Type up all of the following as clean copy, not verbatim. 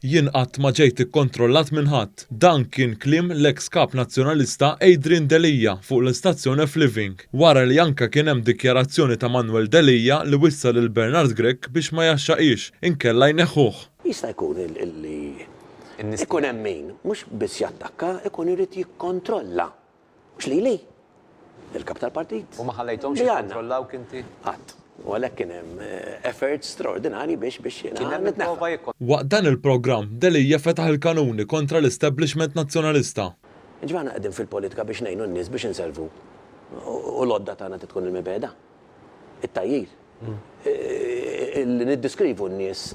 Jien qatt ma ġejt ikkontrollat minn ħadd. Dan kien kliem l-eks kap nazzjonalista Adrian Delija fuq l-istazzjon F-Living. Wara li anke kien hemm dikjarazzjoni ta' Manuel Delija li wissal lil Bernard Grech biex ma jaxxaqix inkella jneħħuh. Jista' jkun illi ikun hemm min mhux biss jattakka, ikun irid jikkontrolla. Mhux lili. Il-kap tal-partit. U ma ħallejthomx jikkontrollaw inti? Ħadd. U għalhekk kien hemm effort straordinari biex nitneħħa. Waqt dan il-programm Delija fetaħ il-kanuni kontra l-establishment nazzjonalista. Ġvana qegħdin fil-politika biex ngħinu n-nies biex inservu. U l-odda tagħna tkun il-mibeda. It-tajjir. Li niddiskrivu n-nies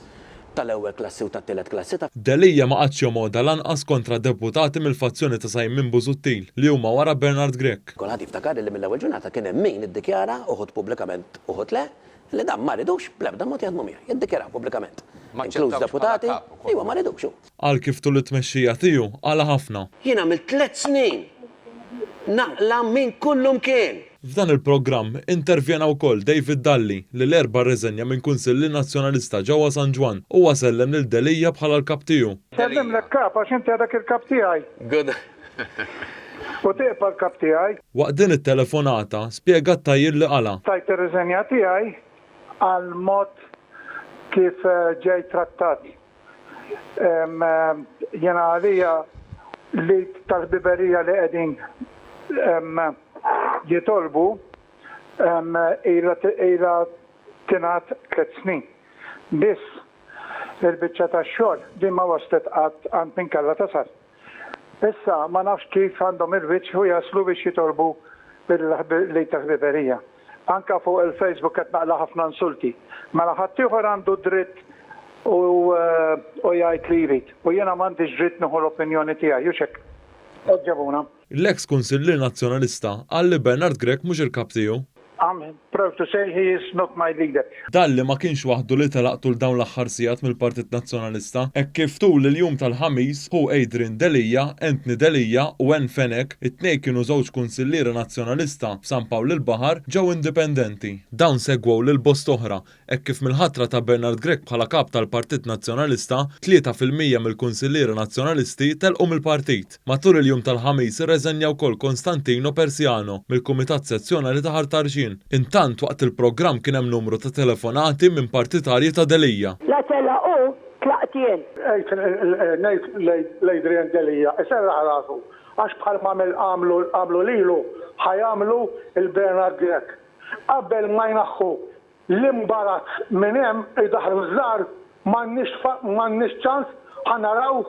tal-ewwel klassi u tat-tielet klassi. Delija ma qadx jomoda lanqas kontra deputati mill-fazzjoni ta' Sajmin Busuttil li huma wara Bernard Grech. Kulħadd jiftakar li mill-ewwel ġurnata kien hemm min iddikjara uħud pubblikament uħud le li dan ma ridux bl-ebda mod jaħdmu miegħi. Jiddikjara pubblikament. Inkluż deputati, iwa ma ridux. Għal kif tul it-tmexxija tiegħu għala ħafna. Jiena mill 3 snin naqla minn kullum kien. F'dan il-programm intervjena wkoll David Dalli li l-erba' reżenja minn Kunsilli Nazzjonalista ġewwa San Ġwan u wasellem lil Delija bħala l-kap tiegħu. Sellem l-kap għax inti għadak il-kap tiegħi. Good. U tieqa l-kap tiegħi. Waqt din it-telefonata spjega Tajjir li qala. Tajt ir-reżenja tiegħi għal mod kif ġej trattat. Jena għalija li tal-biberija li qegħdin jitolbu ila tingħat 3 snin. Biss il-biċċa tax-xogħol din ma waslet għand min kellha tasal. Issa ma nafx kif għandhom il-wiċċ u jaslu biex jitolbu li tal-biberija. Anka fuq il-Facebook qed naqla ħafna insulti. Mela ħadd ieħor għandu dritt u jgħid li jrid. U jiena m'għandix dritt nieħu l-opinjoni tiegħi, u xek. Oġġabuna. L-eks Kunsilli Nazzjonalista qal li Bernard Grech mhux il-kap tiegħu. I'm proud to say he is not my leader. Dalli ma kienx waħdu li telaqtu l-dawn l-aħħar sigħat mill-Partit Nazzjonalista, hekk kif tul il-jum tal-ħamis hu Adrian Delija, Anthony Delija u Ann Fenech, it-tnejn kienu żewġ kunsillieri nazzjonalista f'San Pawl il-Baħar ġew indipendenti. Dawn segwew lil bost oħra, hekk kif mill-ħatra ta' Bernard Grech bħala kap tal-Partit Nazzjonalista, 3% mill-kunsillieri nazzjonalisti telqu mill-partit. Matul il-jum tal-ħamis irreżenja wkoll Konstantino Persiano mill-Kumitat Sezzjonali ta' Ħartarġin. Intant waqt il-programm kien hemm numru ta' telefonati minn partitarji ta' Delija. La telaqu tlaqtien. L-Adrian Delija, iserra ħarasu, għax bħal ma għamlu lilu, ħajamlu il-Bernard Grech. Qabel ma jnaħħu l-imbarazz minn hemm id-daħlu żgħar m'għandniex ċans ħanaraw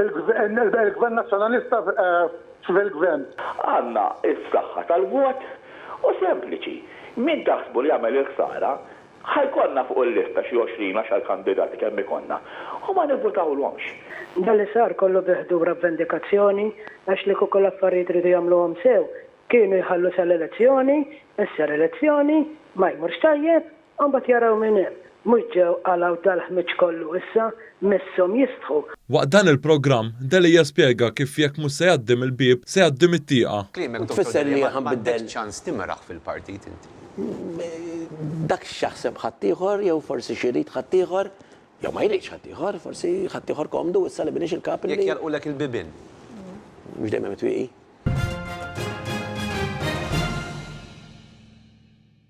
il-Gvern Nazzjonalista fil-Gvern. Għandna is-saħħa tal-vot. U sempliċi, min taħsbu li għamel il-ħsara, ħajkonna fuq il-lista xi 20 kandidati kemm ikonna, u ma nivvutaw l-għomx. Dalli sar kollu biħdu b'ravvendikazzjoni, għax li kull affarijiet ridu jagħmluhom sew, kienu jħallu sal-elezzjoni, issa l-elezzjoni, ma jmurx tajjeb, u mbagħad jaraw minn hemm. Mhux ġew għalaw tal-ħmiġ kollu issa misshom jistħu. Waqt dan il-programm Delija spjega kif jekk mhux se jgħaddim il-bib se jgħaddim it-tieqa. Tfisser li m'għandekx ċans timraħ fil-partit inti. Dak x'jaħseb ħadd ieħor jew forsi xi jrid ħadd ieħor, jew ma jridx ħadd ieħor, forsi ħadd ieħor komdu issa li binix il-kap. Jekk jalqulek il-bibien. Mhux dejjem mitwieqi.